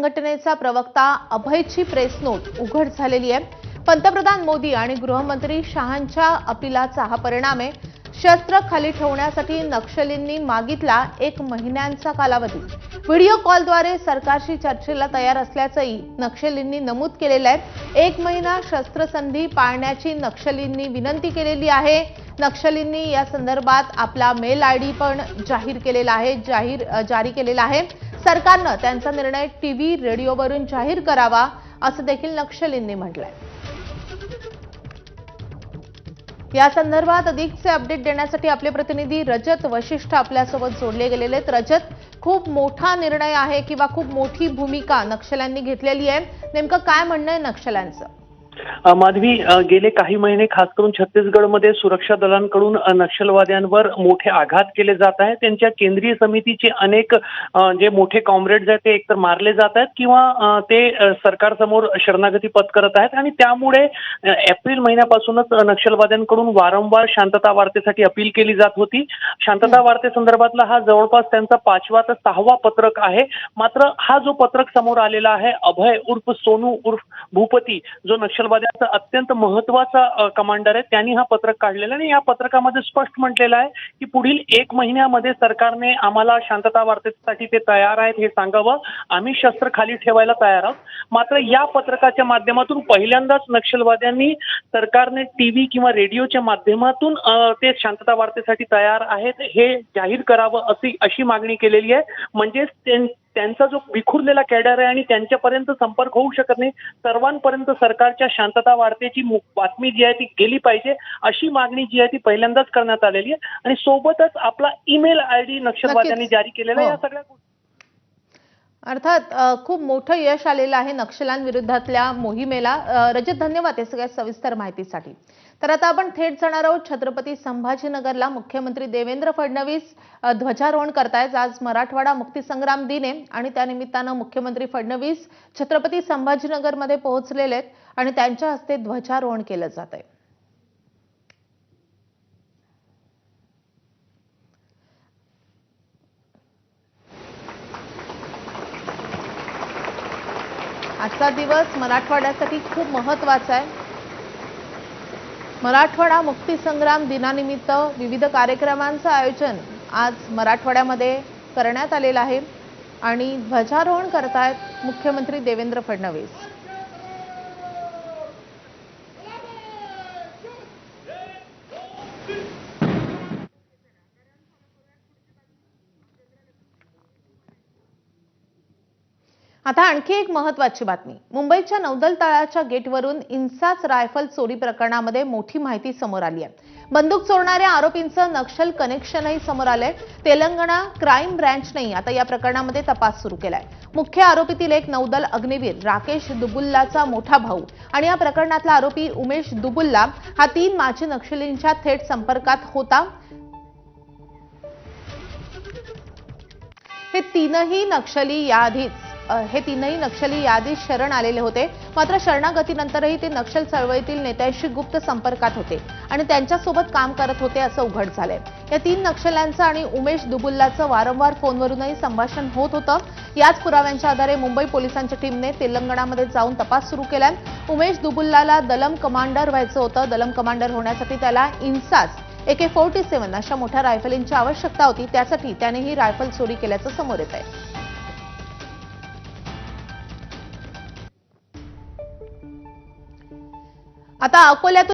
संघटनेचा प्रवक्ता अभयची press note उघड झालेली आहे। पंतप्रधान मोदी आणि गृहमंत्री शहांच्या अपीलाचा हा परिणाम आहे। शस्त्र खाली ठेवण्यासाठी नक्षलींनी मागितला 1 महिन्यांचा कालावधी। व्हिडिओ कॉलद्वारे सरकारशी चर्चेला तयार असल्याचंही नक्षलींनी नमूद केलेलं आहे। 1 महिना शस्त्रसंधी पाळण्याची नक्षलींनी विनंती केलेली आहे। नक्षलींनी या संदर्भात आपला मेल आयडी पण जारी केलेला आहे। सरकारनं त्यांचा निर्णय टीव्ही रेडिओवरून जाहीर करावा असं देखील नक्षलींनी म्हटलंय। या संदर्भात अधिकचे अपडेट देण्यासाठी आपले प्रतिनिधी रजत वशिष्ठ आपल्यासोबत जोडले गेलेले आहेत। रजत, खूप मोठा निर्णय आहे किंवा खूप मोठी भूमिका नक्षल्यांनी घेतलेली आहे, नेमकं काय म्हणणं आहे नक्षल्यांचं? माधवी, गेले काही महिने खास करून छत्तीसगडमध्ये सुरक्षा दलांकडून नक्षलवाद्यांवर मोठे आघात केले जात आहेत। त्यांच्या केंद्रीय समितीचे अनेक जे मोठे कॉम्रेड्स आहेत ते एकतर मारले जात आहेत किंवा ते सरकारसमोर शरणागती पत्करत आहेत आणि त्यामुळे एप्रिल महिन्यापासूनच नक्षलवाद्यांकडून वारंवार शांतता वार्तेसाठी अपील केली जात होती। शांतता वार्तेसंदर्भातला हा जवळपास त्यांचा 5वा ते 6वा पत्रक आहे। मात्र हा जो पत्रक समोर आलेला आहे, अभय उर्फ सोनू उर्फ भूपती, जो नक्षलवाद्यांचा अत्यंत महत्वाचा कमांडर आहे, त्यांनी हा पत्रक काढलेला आणि या पत्रकामध्ये स्पष्ट म्हटलेलं आहे की पुढील 1 महिन्यामध्ये सरकारने आम्हाला शांतता वार्तेसाठी ते तयार आहेत हे सांगावं, आम्ही शस्त्र खाली ठेवायला तयार आहोत। मात्र या पत्रकाच्या माध्यमातून पहिल्यांदाच नक्षलवाद्यांनी सरकारने टीव्ही किंवा रेडिओच्या माध्यमातून ते शांतता वार्तेसाठी तयार आहेत हे जाहीर करावं अशी मागणी केलेली आहे। म्हणजेच त्यांचा जो विखुरलेला कॅडर आहे आणि त्यांच्यापर्यंत संपर्क होऊ शकत नाही, सर्वांपर्यंत सरकारच्या शांतता वार्तेची बातमी जी आहे ती गेली पाहिजे अशी मागणी जी आहे ती पहिल्यांदाच करण्यात आलेली आहे। आणि सोबतच आपला ईमेल आयडी नक्षलवाद्यांनी जारी केलेला आहे। या सगळ्या अर्थात खूप मोठं यश आलेलं आहे नक्षल्यांविरुद्धातल्या मोहिमेला। रजत, धन्यवाद या सगळ्या सविस्तर माहितीसाठी। तर आता आपण थेट जाणार आहोत छत्रपती संभाजीनगरला। मुख्यमंत्री देवेंद्र फडणवीस ध्वजारोहण करतायत। आज मराठवाडा मुक्तीसंग्राम दिन आहे आणि त्यानिमित्तानं मुख्यमंत्री फडणवीस छत्रपती संभाजीनगरमध्ये पोहोचलेले आहेत आणि त्यांच्या हस्ते ध्वजारोहण केलं जात आहे। आजचा दिवस मराठवाड्यासाठी खूप महत्त्वाचा आहे। मराठवाडा मुक्तीसंग्राम दिनानिमित्त विविध कार्यक्रमांचं आयोजन आज मराठवाड्यामध्ये करण्यात आलेलं आहे आणि ध्वजारोहण करतायत मुख्यमंत्री देवेंद्र फडणवीस। आता आणखी एक महत्त्वाची बातमी। मुंबईच्या नौदल तळाच्या गेटवरून इन्सास रायफल चोरी प्रकरणामध्ये मोठी माहिती समोर आली आहे। बंदूक चोरणाऱ्या आरोपींचं नक्षल कनेक्शनही समोर आलंय। तेलंगणा क्राईम ब्रँचने आता या प्रकरणामध्ये तपास सुरू केलाय। मुख्य आरोपीतील एक नौदल अग्निवीर राकेश दुबुल्लाचा मोठा भाऊ आणि या प्रकरणातला आरोपी उमेश दुबुल्ला हा 3 माजी नक्षलींच्या थेट संपर्कात होता। हे तीनही नक्षली याआधी शरण आलेले होते। मात्र शरणागतीनंतरही ते नक्षल चळवळीतील नेत्यांशी गुप्त संपर्कात होते आणि त्यांच्यासोबत काम करत होते असं उघड झालंय। या 3 नक्षल्यांचं आणि उमेश दुबुल्लाचं वारंवार फोनवरूनही संभाषण होत होतं। याच पुराव्यांच्या आधारे मुंबई पोलिसांच्या टीमने तेलंगणामध्ये जाऊन तपास सुरू केलाय। उमेश दुबुल्लाला दलम कमांडर व्हायचं होतं। दलम कमांडर होण्यासाठी त्याला इन्सास AK-47 अशा मोठ्या रायफलींची आवश्यकता होती। त्यासाठी त्याने ही रायफल चोरी केल्याचं समोर येत आहे। आता अकोल्यातून